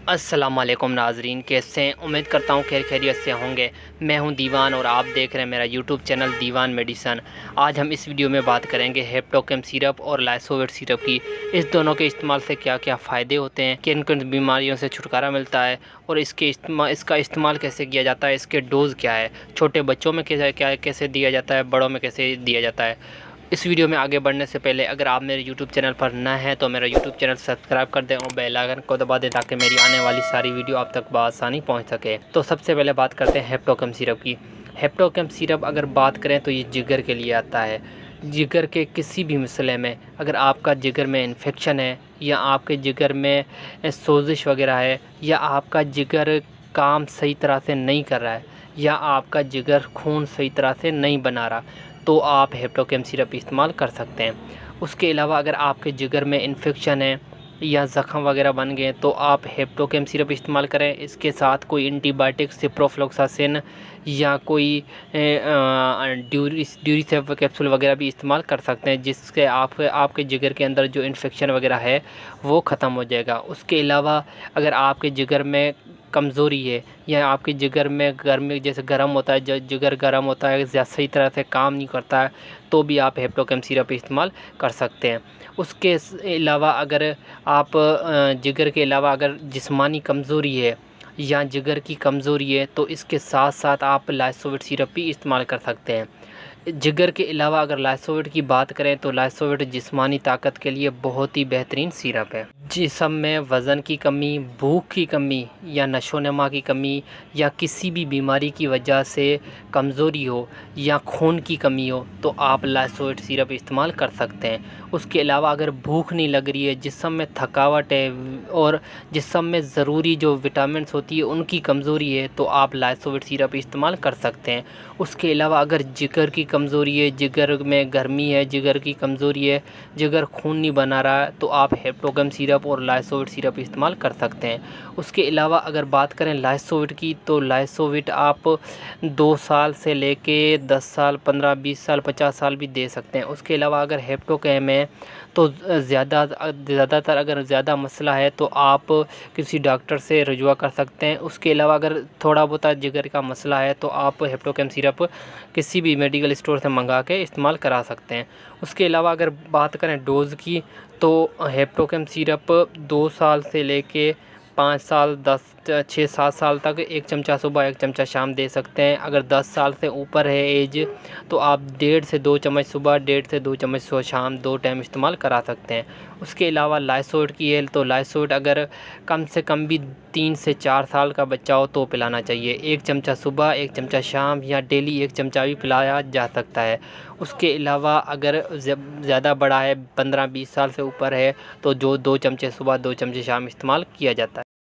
अस्सलामुअलैकुम नाजरीन, कैसे हैं? उम्मीद करता हूँ खैरियत से होंगे। मैं हूं दीवान और आप देख रहे हैं मेरा यूट्यूब चैनल दीवान मेडिसन। आज हम इस वीडियो में बात करेंगे हेप्टोकेम सिरप और लाइसोविट सिरप की। इस दोनों के इस्तेमाल से क्या क्या फ़ायदे होते हैं, किन किन बीमारियों से छुटकारा मिलता है और इसका इस्तेमाल कैसे किया जाता है, इसके डोज़ क्या है, छोटे बच्चों में कैसे दिया जाता है, बड़ों में कैसे दिया जाता है। इस वीडियो में आगे बढ़ने से पहले अगर आप मेरे YouTube चैनल पर नए हैं तो मेरा YouTube चैनल सब्सक्राइब कर दें और बेल आइकन को दबा दें ताकि मेरी आने वाली सारी वीडियो आप तक बआसानी पहुंच सके। तो सबसे पहले बात करते हैं हेप्टोकेम सिरप की। हेप्टोकेम सिरप अगर बात करें तो ये जिगर के लिए आता है। जिगर के किसी भी मसले में, अगर आपका जिगर में इन्फेक्शन है या आपके जिगर में सोजिश वगैरह है या आपका जिगर काम सही तरह से नहीं कर रहा है या आपका जिगर खून सही तरह से नहीं बना रहा, तो आप हेप्टोकेम सिरप इस्तेमाल कर सकते हैं। उसके अलावा अगर आपके जिगर में इन्फेक्शन है या ज़ख़म वगैरह बन गए तो आप हेप्टोकेम सिरप इस्तेमाल करें। इसके साथ कोई एंटीबायोटिक सिप्रोफ्लोक्सासिन या कोई ड्यूरीसेफ कैप्सूल वगैरह भी इस्तेमाल कर सकते हैं, जिससे आपके जिगर के अंदर जो इन्फेक्शन वगैरह है वो ख़त्म हो जाएगा। उसके अलावा अगर आपके जिगर में कमज़ोरी है या आपके जिगर में गर्मी जैसे गर्म होता है, जिगर गर्म होता है, सही तरह से काम नहीं करता है, तो भी आप हेप्टोकेम सिरप इस्तेमाल कर सकते हैं। उसके अलावा अगर आप जिगर के अलावा अगर जिस्मानी कमज़ोरी है या जिगर की कमज़ोरी है तो इसके साथ साथ आप लाइसोविट सिरप भी इस्तेमाल कर सकते हैं। जिगर के अलावा अगर लाइसोविट की बात करें तो लाइसोविट जिस्मानी ताकत के लिए बहुत ही बेहतरीन सिरप है। जिस्म में वज़न की कमी, भूख की कमी या नशोनमा की कमी या किसी भी बीमारी की वजह से कमज़ोरी हो या खून की कमी हो तो आप लाइसोविट सिरप इस्तेमाल कर सकते हैं। उसके अलावा अगर भूख नहीं लग रही है, जिस्म में थकावट है और जिस्म में ज़रूरी जो विटामिन्स होती है उनकी कमज़ोरी है तो आप लाइसोविट सिरप इस्तेमाल कर सकते हैं। उसके अलावा अगर जिगर की कमज़ोरी है, जिगर में गर्मी है, जिगर की कमज़ोरी है, जिगर खून नहीं बना रहा है, तो आप हेप्टोकेम सिरप और लाइसोविट सिरप इस्तेमाल कर सकते हैं। उसके अलावा अगर बात करें लाइसोविट की तो लाइसोविट आप 2 साल से लेके 10 साल, 15, 20 साल, 50 साल भी दे सकते हैं। उसके अलावा अगर हेप्टोकेम है तो ज़्यादातर अगर ज़्यादा मसला है तो आप किसी डॉक्टर से रजुआ कर सकते हैं। उसके अलावा अगर थोड़ा बहुत जिगर का मसला है तो आप हेप्टोकेम सिरप किसी भी मेडिकल स्टोर से मंगा के इस्तेमाल करा सकते हैं। उसके अलावा अगर बात करें डोज़ की तो हेप्टोकेम सिरप 2 साल से लेके 5 साल, 10, 6-7 साल तक 1 चमचा सुबह 1 चमचा शाम दे सकते हैं। अगर 10 साल से ऊपर है एज तो आप 1.5 से 2 चम्मच सुबह, 1.5 से 2 चम्मच शाम 2 टाइम इस्तेमाल करा सकते हैं। उसके अलावा लाइसोविट की है तो लाइसोविट अगर कम से कम भी 3 से 4 साल का बच्चा हो तो पिलाना चाहिए। 1 चमचा सुबह, 1 चमचा शाम या डेली 1 चमचा भी पिलाया जा सकता है। उसके अलावा अगर ज़्यादा बड़ा है, 15-20 साल से ऊपर है, तो जो 2 चमचे सुबह 2 चमचे शाम इस्तेमाल किया जाता है।